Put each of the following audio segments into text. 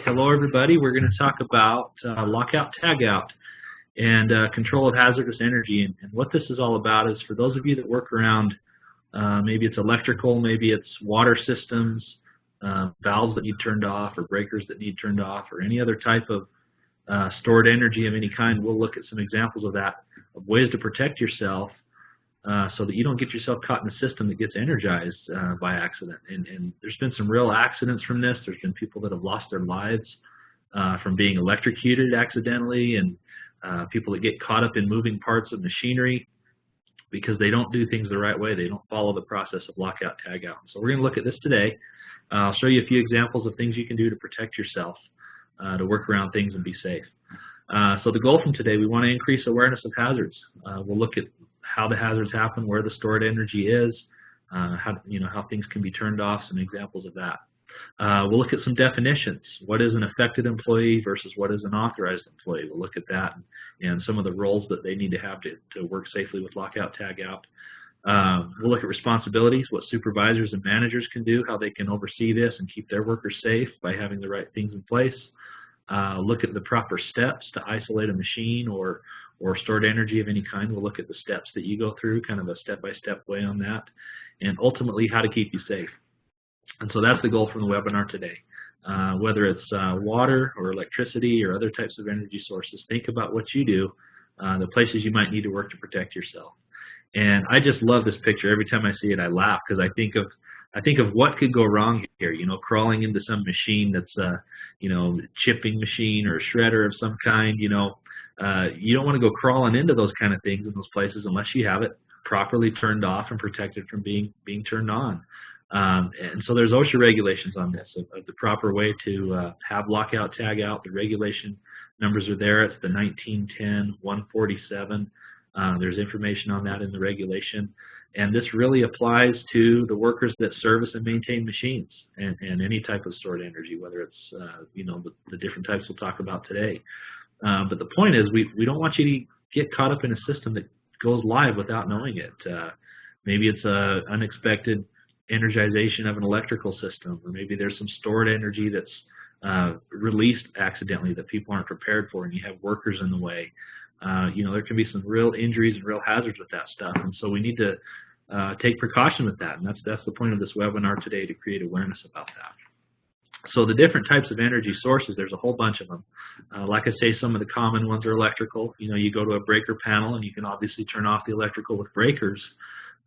Hello everybody. We're going to talk about lockout, tagout, and control of hazardous energy. And what this is all about is for those of you that work around, maybe it's electrical, maybe it's water systems, valves that need turned off, or breakers that need turned off, or any other type of stored energy of any kind. We'll look at some examples of that, of ways to protect yourself so that you don't get yourself caught in a system that gets energized by accident. And there's been some real accidents from this. There's been people that have lost their lives from being electrocuted accidentally, and people that get caught up in moving parts of machinery because they don't do things the right way. They don't follow the process of lockout, tagout. So we're going to look at this today. I'll show you a few examples of things you can do to protect yourself, to work around things and be safe. So the goal from today, we want to increase awareness of hazards. We'll look at how the hazards happen, where the stored energy is, how things can be turned off, some examples of that. We'll look at some definitions. What is an affected employee versus what is an authorized employee? We'll look at that and some of the roles that they need to have to work safely with lockout, tagout. We'll look at responsibilities, what supervisors and managers can do, how they can oversee this and keep their workers safe by having the right things in place. Look at the proper steps to isolate a machine or stored energy of any kind. We'll look at the steps that you go through, kind of a step-by-step way on that, and ultimately how to keep you safe. And so that's the goal from the webinar today. Whether it's water or electricity or other types of energy sources, think about what you do, the places you might need to work to protect yourself. And I just love this picture. Every time I see it, I laugh because I think of what could go wrong here. Crawling into some machine that's chipping machine or a shredder of some kind. You don't want to go crawling into those kind of things in those places unless you have it properly turned off and protected from being turned on. And so there's OSHA regulations on this of the proper way to have lockout, tagout. The regulation numbers are there. It's the 1910-147. There's information on that in the regulation. And this really applies to the workers that service and maintain machines and any type of stored energy, whether it's the different types we'll talk about today. But the point is, we don't want you to get caught up in a system that goes live without knowing it. Maybe it's an unexpected energization of an electrical system, or maybe there's some stored energy that's released accidentally that people aren't prepared for, and you have workers in the way. There can be some real injuries and real hazards with that stuff, and so we need to take precaution with that, and that's the point of this webinar today, to create awareness about that. So the different types of energy sources, there's a whole bunch of them. Like I say, some of the common ones are electrical. You go to a breaker panel and you can obviously turn off the electrical with breakers,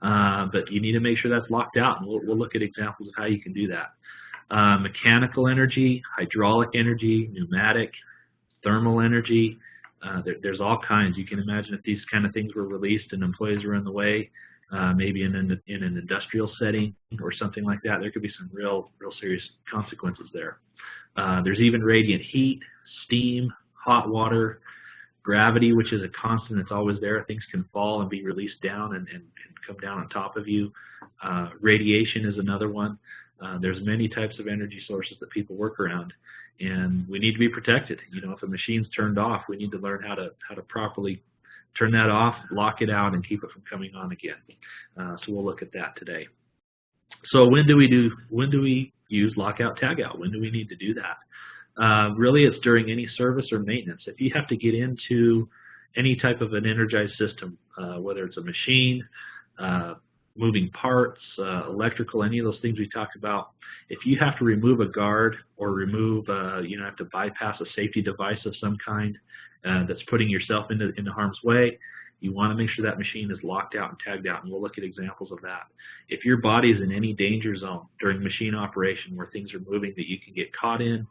but you need to make sure that's locked out, and we'll look at examples of how you can do that. Mechanical energy, hydraulic energy, pneumatic, thermal energy. There's all kinds. You can imagine if these kind of things were released and employees were in the way, maybe in an industrial setting or something like that, there could be some real serious consequences there. There's even radiant heat, steam, hot water, gravity, which is a constant. It's always there. Things can fall and be released down and come down on top of you. Radiation is another one. There's many types of energy sources that people work around, and we need to be protected. If a machine's turned off, we need to learn how to properly turn that off, lock it out, and keep it from coming on again. So we'll look at that today. So when do we use lockout, tagout? When do we need to do that? Really, it's during any service or maintenance. If you have to get into any type of an energized system, whether it's a machine, moving parts, electrical, any of those things we talked about, if you have to remove a guard or remove, have to bypass a safety device of some kind that's putting yourself into harm's way, you want to make sure that machine is locked out and tagged out, and we'll look at examples of that. If your body is in any danger zone during machine operation where things are moving that you can get caught in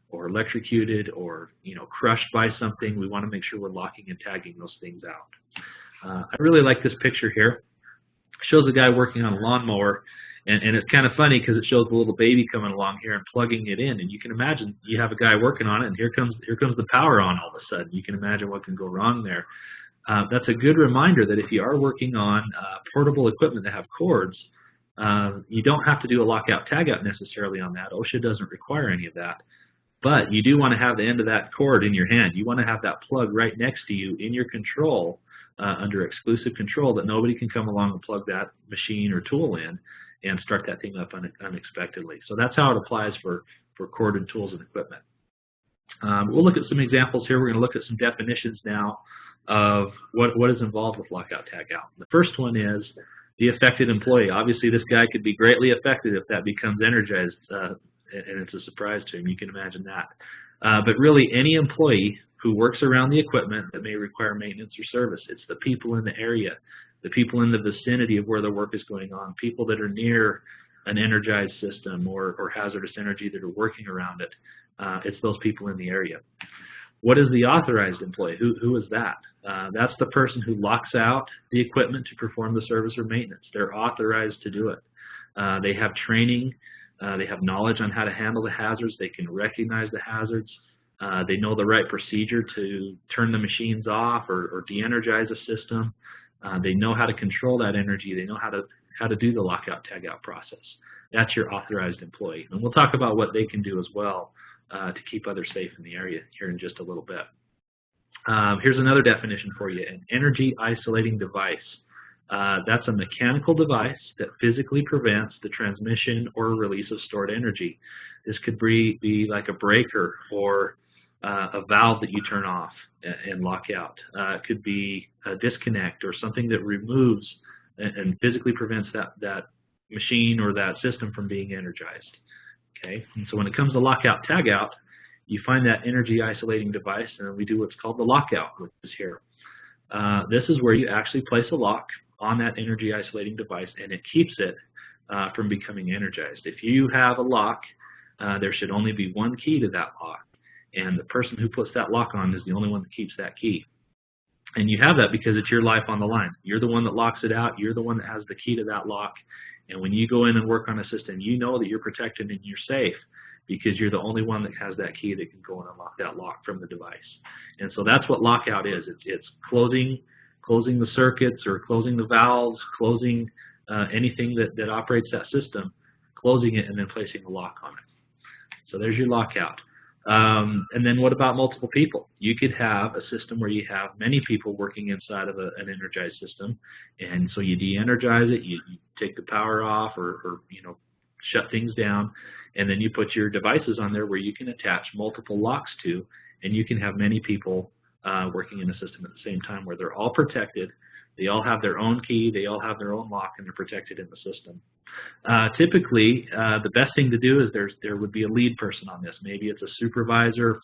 or electrocuted or crushed by something, we want to make sure we're locking and tagging those things out. I really like this picture here. It shows a guy working on a lawnmower, and it's kind of funny because it shows the little baby coming along here and plugging it in, and you can imagine you have a guy working on it, and here comes the power on all of a sudden. You can imagine what can go wrong there. That's a good reminder that if you are working on portable equipment that have cords, you don't have to do a lockout tagout necessarily on that. OSHA doesn't require any of that, but you do want to have the end of that cord in your hand. You want to have that plug right next to you in your control, under exclusive control, that nobody can come along and plug that machine or tool in and start that thing up unexpectedly. So that's how it applies for corded tools and equipment. We'll look at some examples here. We're going to look at some definitions now of what is involved with lockout tagout. The first one is the affected employee. Obviously, this guy could be greatly affected if that becomes energized, and it's a surprise to him. You can imagine that. But really, any employee who works around the equipment that may require maintenance or service. It's the people in the area, the people in the vicinity of where the work is going on, people that are near an energized system or hazardous energy that are working around it. It's those people in the area. What is the authorized employee? Who is that? That's the person who locks out the equipment to perform the service or maintenance. They're authorized to do it. They have training. They have knowledge on how to handle the hazards. They can recognize the hazards. They know the right procedure to turn the machines off or de-energize a system. They know how to control that energy. They know how to do the lockout tagout process. That's your authorized employee. And we'll talk about what they can do as well to keep others safe in the area here in just a little bit. Here's another definition for you, an energy isolating device. That's a mechanical device that physically prevents the transmission or release of stored energy. This could be like a breaker or a valve that you turn off and lock out. It could be a disconnect or something that removes and physically prevents that machine or that system from being energized. Okay, and so when it comes to lockout tagout, you find that energy isolating device, and we do what's called the lockout, which is here. This is where you actually place a lock on that energy isolating device, and it keeps it from becoming energized. If you have a lock, there should only be one key to that lock, and the person who puts that lock on is the only one that keeps that key. And you have that because it's your life on the line. You're the one that locks it out. You're the one that has the key to that lock. And when you go in and work on a system, you know that you're protected and you're safe because you're the only one that has that key that can go and unlock that lock from the device. And so that's what lockout is. It's closing the circuits or closing the valves, closing anything that operates that system, closing it and then placing a lock on it. So there's your lockout. And then what about multiple people? You could have a system where you have many people working inside of an energized system, and so you de-energize it, you take the power off or shut things down, and then you put your devices on there where you can attach multiple locks to, and you can have many people working in a system at the same time where they're all protected. They all have their own key, they all have their own lock, and they're protected in the system. Typically, the best thing to do is there would be a lead person on this. Maybe it's a supervisor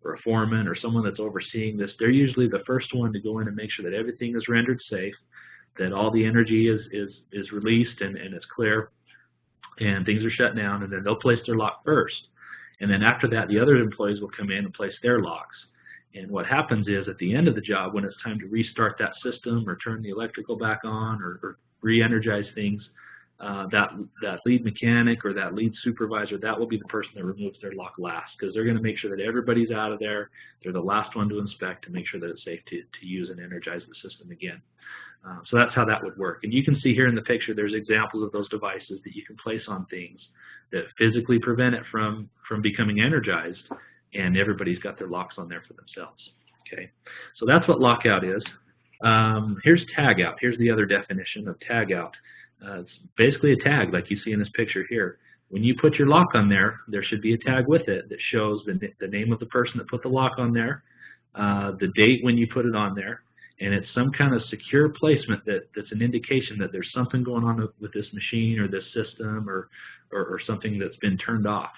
or a foreman or someone that's overseeing this. They're usually the first one to go in and make sure that everything is rendered safe, that all the energy is released and it's clear, and things are shut down, and then they'll place their lock first. And then after that, the other employees will come in and place their locks. And what happens is at the end of the job, when it's time to restart that system or turn the electrical back on or re-energize things, that lead mechanic or that lead supervisor, that will be the person that removes their lock last, because they're going to make sure that everybody's out of there. They're the last one to inspect to make sure that it's safe to use and energize the system again. So that's how that would work. And you can see here in the picture there's examples of those devices that you can place on things that physically prevent it from becoming energized, and everybody's got their locks on there for themselves. Okay, so that's what lockout is. Here's tagout. Here's the other definition of tagout. It's basically a tag like you see in this picture here. When you put your lock on there, there should be a tag with it that shows the name of the person that put the lock on there, the date when you put it on there, and it's some kind of secure placement that's an indication that there's something going on with this machine or this system or something that's been turned off.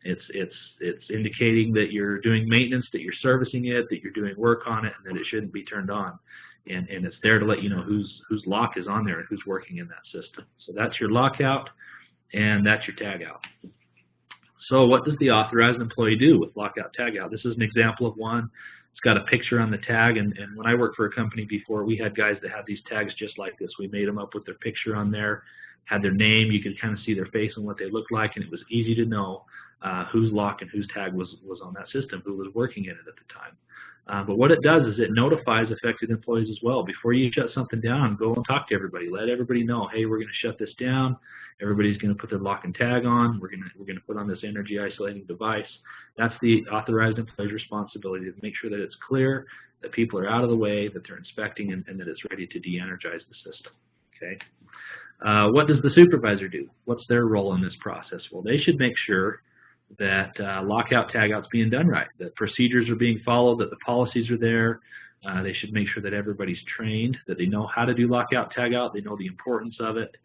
It's indicating that you're doing maintenance, that you're servicing it, that you're doing work on it, and that it shouldn't be turned on. And it's there to let you know whose lock is on there and who's working in that system. So that's your lockout, and that's your tagout. So what does the authorized employee do with lockout tagout? This is an example of one. It's got a picture on the tag, and when I worked for a company before, we had guys that had these tags just like this. We made them up with their picture on there, had their name. You could kind of see their face and what they looked like, and it was easy to know whose lock and whose tag was on that system, who was working in it at the time. But what it does is it notifies affected employees as well. Before you shut something down, go and talk to everybody. Let everybody know, hey, we're going to shut this down. Everybody's going to put their lock and tag on. We're going to put on this energy isolating device. That's the authorized employee's responsibility to make sure that it's clear, that people are out of the way, that they're inspecting, and that it's ready to de-energize the system. Okay. What does the supervisor do? What's their role in this process? Well, they should make sure that lockout tagout's being done right, that procedures are being followed, that the policies are there. They should make sure that everybody's trained, that they know how to do lockout tagout, they know the importance of it.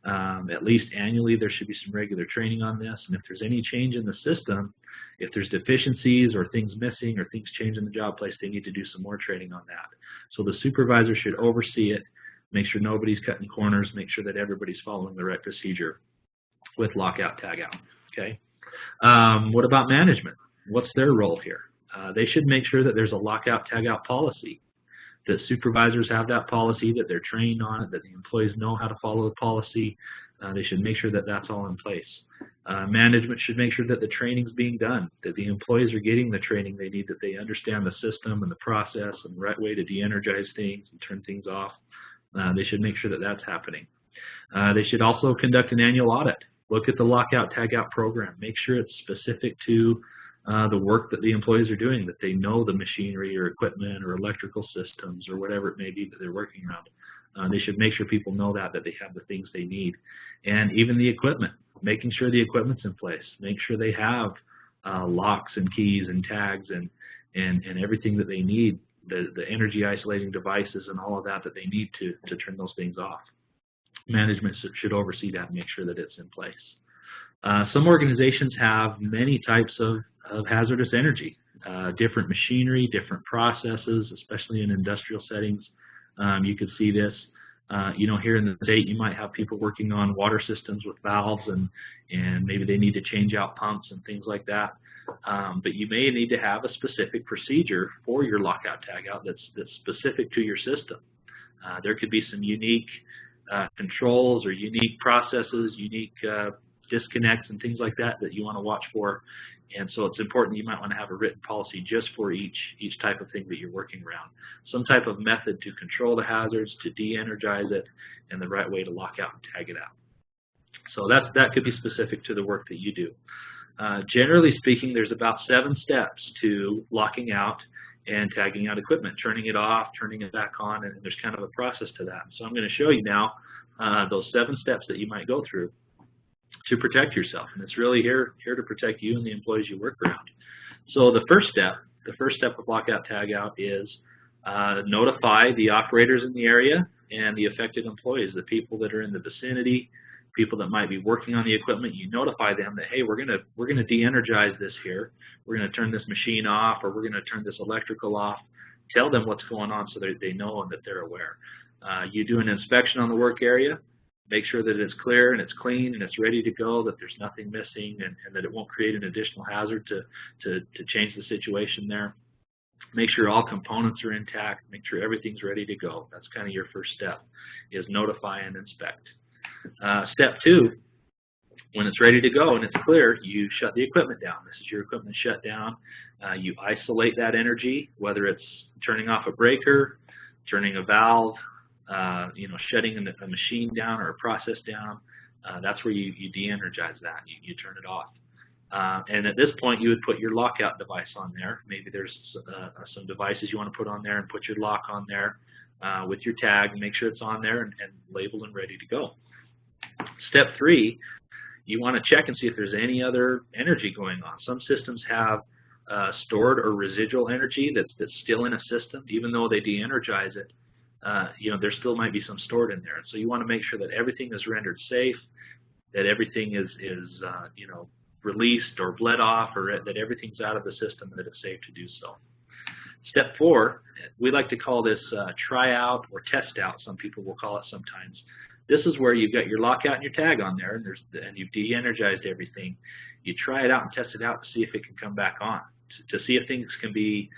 At least annually there should be some regular training on this, and if there's any change in the system, if there's deficiencies or things missing or things change in the job place, they need to do some more training on that. So the supervisor should oversee it, make sure nobody's cutting corners, make sure that everybody's following the right procedure with lockout tagout. Okay. What about management? What's their role here? They should make sure that there's a lockout tagout policy, that supervisors have that policy, that they're trained on it, that the employees know how to follow the policy. They should make sure that that's all in place. Management should make sure that the training's being done, that the employees are getting the training they need, that they understand the system and the process and the right way to de-energize things and turn things off. They should make sure that that's happening. They should also conduct an annual audit. Look at the lockout tagout program. Make sure it's specific to the work that the employees are doing, that they know the machinery or equipment or electrical systems or whatever it may be that they're working around. They should make sure people know that they have the things they need. And even the equipment, making sure the equipment's in place. Make sure they have locks and keys and tags and everything that they need, the energy isolating devices and all of that that they need to turn those things off. Management should oversee that and make sure that it's in place. Some organizations have many types of hazardous energy, different machinery, different processes, especially in industrial settings. You could see this. Here in the state, you might have people working on water systems with valves, and maybe they need to change out pumps and things like that. But you may need to have a specific procedure for your lockout tagout that's specific to your system. There could be some unique controls or unique processes, unique disconnects and things like that you want to watch for. And so it's important, you might want to have a written policy just for each type of thing that you're working around. Some type of method to control the hazards, to de-energize it, and the right way to lock out and tag it out. So that could be specific to the work that you do. Generally speaking, there's about 7 steps to locking out and tagging out equipment, turning it off, turning it back on, and there's kind of a process to that. So I'm going to show you now those 7 steps that you might go through to protect yourself, and it's really here to protect you and the employees you work around. So the first step of lockout tagout is notify the operators in the area and the affected employees, the people that are in the vicinity, people that might be working on the equipment. You notify them that, hey, we're gonna de-energize this here. We're gonna turn this machine off, or we're gonna turn this electrical off. Tell them what's going on so that they know and that they're aware. You do an inspection on the work area. Make sure that it's clear and it's clean and it's ready to go, that there's nothing missing, and that it won't create an additional hazard to change the situation there. Make sure all components are intact. Make sure everything's ready to go. That's kind of your first step, is notify and inspect. Step 2, when it's ready to go and it's clear, you shut the equipment down. This is your equipment shut down. You isolate that energy, whether it's turning off a breaker, turning a valve, shutting a machine down or a process down. That's where you de-energize that. You turn it off. And at this point, you would put your lockout device on there. Maybe there's some devices you want to put on there, and put your lock on there with your tag, and make sure it's on there and labeled and ready to go. Step 3, you want to check and see if there's any other energy going on. Some systems have stored or residual energy that's still in a system, even though they de-energize it. There still might be some stored in there. So you want to make sure that everything is rendered safe, that everything is released or bled off, or that everything's out of the system and that it's safe to do so. Step 4, we like to call this try out or test out. Some people will call it sometimes. This is where you've got your lockout and your tag on there, and you've de-energized everything. You try it out and test it out to see if it can come back on, to see if things can be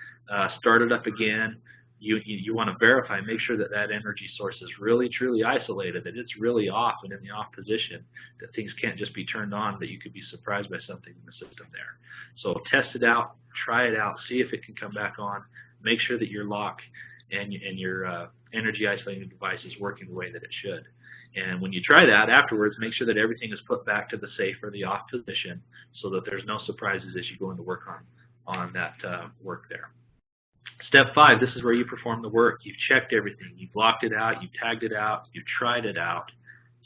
started up again. You want to verify, make sure that energy source is really, truly isolated, that it's really off and in the off position, that things can't just be turned on, that you could be surprised by something in the system there. So test it out, try it out, see if it can come back on, make sure that your lock and your energy isolating device is working the way that it should. And when you try that, afterwards, make sure that everything is put back to the safe or the off position, so that there's no surprises as you go into work on that work there. Step 5, this is where you perform the work. You've checked everything. You've locked it out. You've tagged it out. You've tried it out.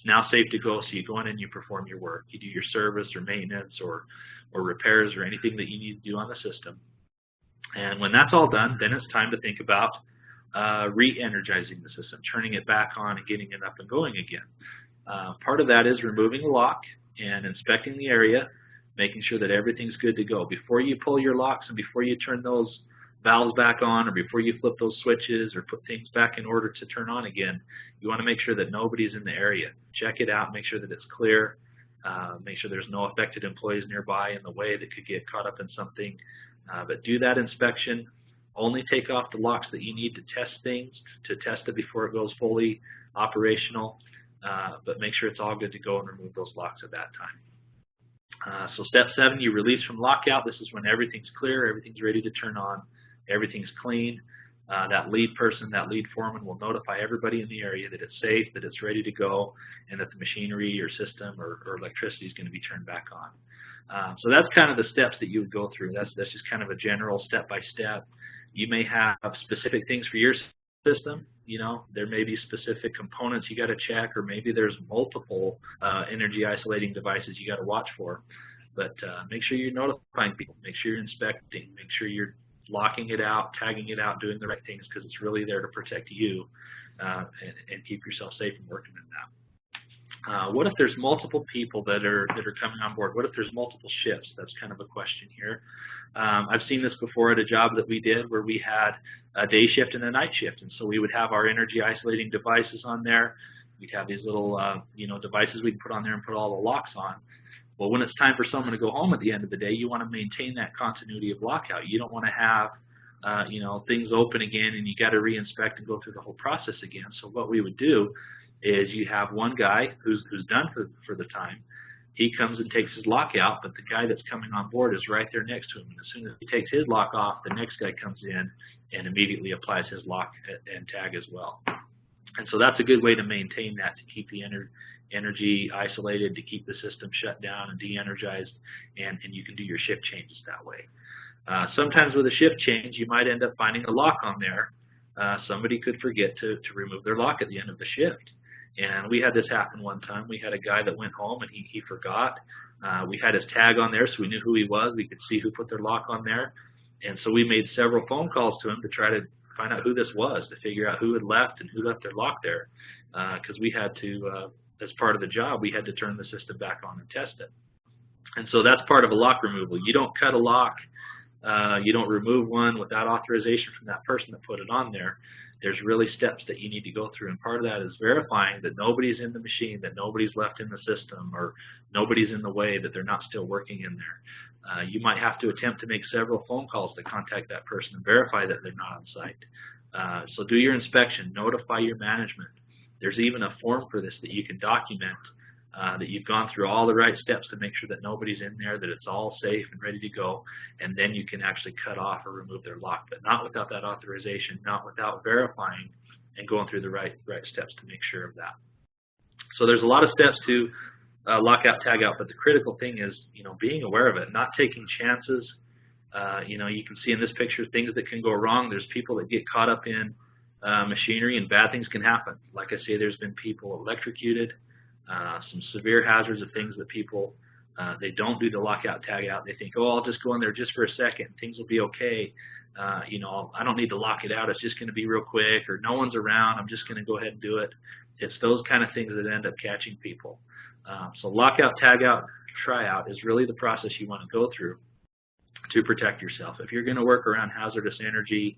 It's now safe to go, so you go in and you perform your work. You do your service or maintenance or repairs or anything that you need to do on the system. And when that's all done, then it's time to think about re-energizing the system, turning it back on and getting it up and going again. Part of that is removing the lock and inspecting the area, making sure that everything's good to go. Before you pull your locks and before you turn those valves back on, or before you flip those switches or put things back in order to turn on again, you want to make sure that nobody's in the area. Check it out, make sure that it's clear, make sure there's no affected employees nearby in the way that could get caught up in something. But do that inspection. Only take off the locks that you need to test things, to test it before it goes fully operational. But make sure it's all good to go and remove those locks at that time. So step 7, you release from lockout. This is when everything's clear, everything's ready to turn on, everything's clean. That lead person, that lead foreman will notify everybody in the area that it's safe, that it's ready to go, and that the machinery or system or electricity is going to be turned back on. So that's kind of the steps that you would go through. That's just kind of a general step-by-step. You may have specific things for your system. You know, there may be specific components you got to check, or maybe there's multiple energy isolating devices you got to watch for. But make sure you're notifying people, make sure you're inspecting, make sure you're locking it out, tagging it out, doing the right things, because it's really there to protect you and keep yourself safe and working in that. What if there's multiple people that are coming on board? What if there's multiple shifts? That's kind of a question here. I've seen this before at a job that we did where we had a day shift and a night shift, and so we would have our energy isolating devices on there. We'd have these little devices we'd put on there and put all the locks on. Well, when it's time for someone to go home at the end of the day, you want to maintain that continuity of lockout. You don't want to have things open again and you got to re-inspect and go through the whole process again. So what we would do is you have one guy who's done for the time. He comes and takes his lock out, but the guy that's coming on board is right there next to him. And as soon as he takes his lock off, the next guy comes in and immediately applies his lock and tag as well. And so that's a good way to maintain that, to keep the energy isolated, to keep the system shut down and de-energized, and you can do your shift changes that way. Sometimes with a shift change, you might end up finding a lock on there. Somebody could forget to remove their lock at the end of the shift. And we had this happen one time. We had a guy that went home and he forgot. We had his tag on there, so we knew who he was. We could see who put their lock on there. And so we made several phone calls to him to try to find out who this was, to figure out who had left and who left their lock there. Because we had to, as part of the job, we had to turn the system back on and test it. And so that's part of a lock removal. You don't cut a lock. You don't remove one without authorization from that person that put it on there. There's really steps that you need to go through, and part of that is verifying that nobody's in the machine, that nobody's left in the system, or nobody's in the way, that they're not still working in there. You might have to attempt to make several phone calls to contact that person and verify that they're not on site. So do your inspection, notify your management. There's even a form for this that you can document, that you've gone through all the right steps to make sure that nobody's in there, that it's all safe and ready to go, and then you can actually cut off or remove their lock, but not without that authorization, not without verifying and going through the right steps to make sure of that. So there's a lot of steps to lockout, tag out, but the critical thing is, being aware of it, not taking chances. You can see in this picture things that can go wrong. There's people that get caught up in machinery, and bad things can happen. Like I say, there's been people electrocuted. Some severe hazards of things that people, they don't do the lockout, tag out. They think, oh, I'll just go in there just for a second, things will be okay. I don't need to lock it out, it's just going to be real quick, or no one's around, I'm just going to go ahead and do it. It's those kind of things that end up catching people. So lockout, tag out, try out is really the process you want to go through to protect yourself. If you're going to work around hazardous energy,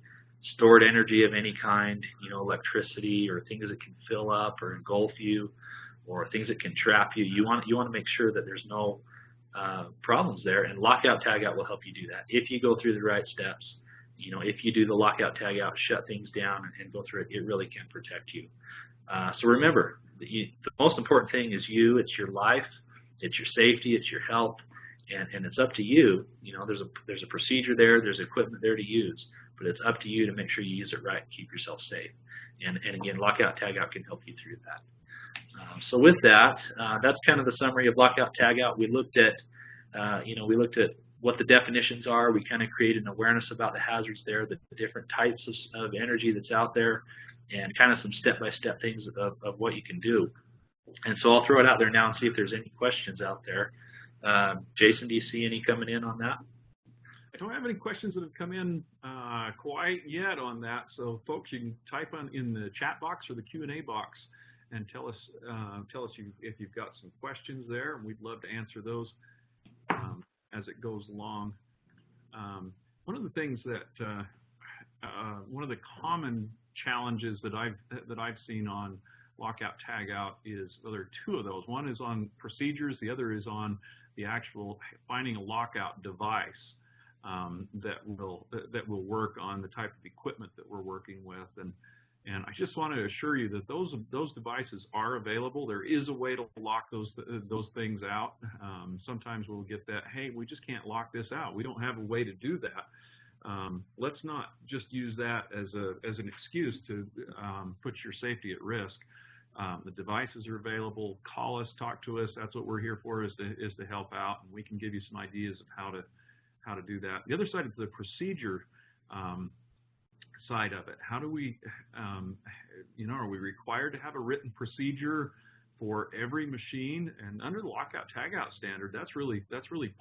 stored energy of any kind, electricity or things that can fill up or engulf you, or things that can trap you, you want to make sure that there's no problems there, and lockout, tag out will help you do that. If you go through the right steps, if you do the lockout, tag out, shut things down and go through it, it really can protect you. So remember, the most important thing is you. It's your life, it's your safety, it's your health, and it's up to you. There's a procedure there, there's equipment there to use, but it's up to you to make sure you use it right and keep yourself safe. And again, lockout, tag out can help you through that. So with that, that's kind of the summary of lockout, tag out. We looked at, what the definitions are. We kind of created an awareness about the hazards there, the different types of energy that's out there, and kind of some step-by-step things of what you can do. And so I'll throw it out there now and see if there's any questions out there. Jason, do you see any coming in on that? I don't have any questions that have come in quite yet on that. So, folks, you can type in the chat box or the Q&A box and tell us if you've got some questions there, and we'd love to answer those as it goes along. One of the things that one of the common challenges that I've seen on Lockout Tagout is, well, there are two of those. One is on procedures. The other is on the actual finding a lockout device that will work on the type of equipment that we're working with. And I just want to assure you that those devices are available. There is a way to lock those things out. Sometimes we'll get that, hey, we just can't lock this out. We don't have a way to do that. Let's not just use that as an excuse to put your safety at risk. The devices are available. Call us, talk to us. That's what we're here for, is to help out, and we can give you some ideas of how to do that. The other side of the procedure side of it, how do we, are we required to have a written procedure for every machine? And under the Lockout Tagout standard, that's really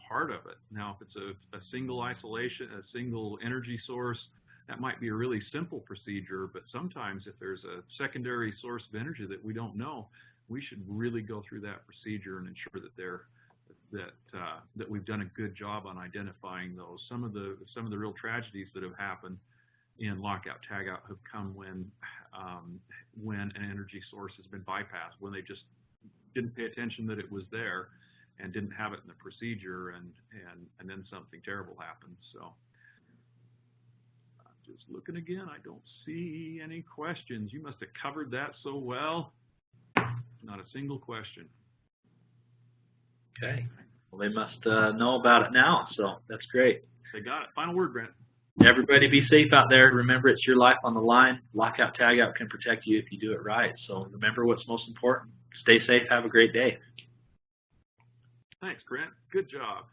part of it. Now, if it's a single isolation, a single energy source, that might be a really simple procedure, but sometimes if there's a secondary source of energy that we don't know, we should really go through that procedure and ensure that we've done a good job on identifying those. Some of the real tragedies that have happened in Lockout Tagout have come when an energy source has been bypassed, when they just didn't pay attention that it was there and didn't have it in the procedure, and then something terrible happened. So just looking again, I don't see any questions. You must have covered that so well. Not a single question. Okay. Well, they must know about it now, so that's great. They got it. Final word, Brent. Everybody be safe out there. Remember, it's your life on the line. Lockout Tagout can protect you if you do it right. So remember what's most important. Stay safe. Have a great day. Thanks, Brent. Good job.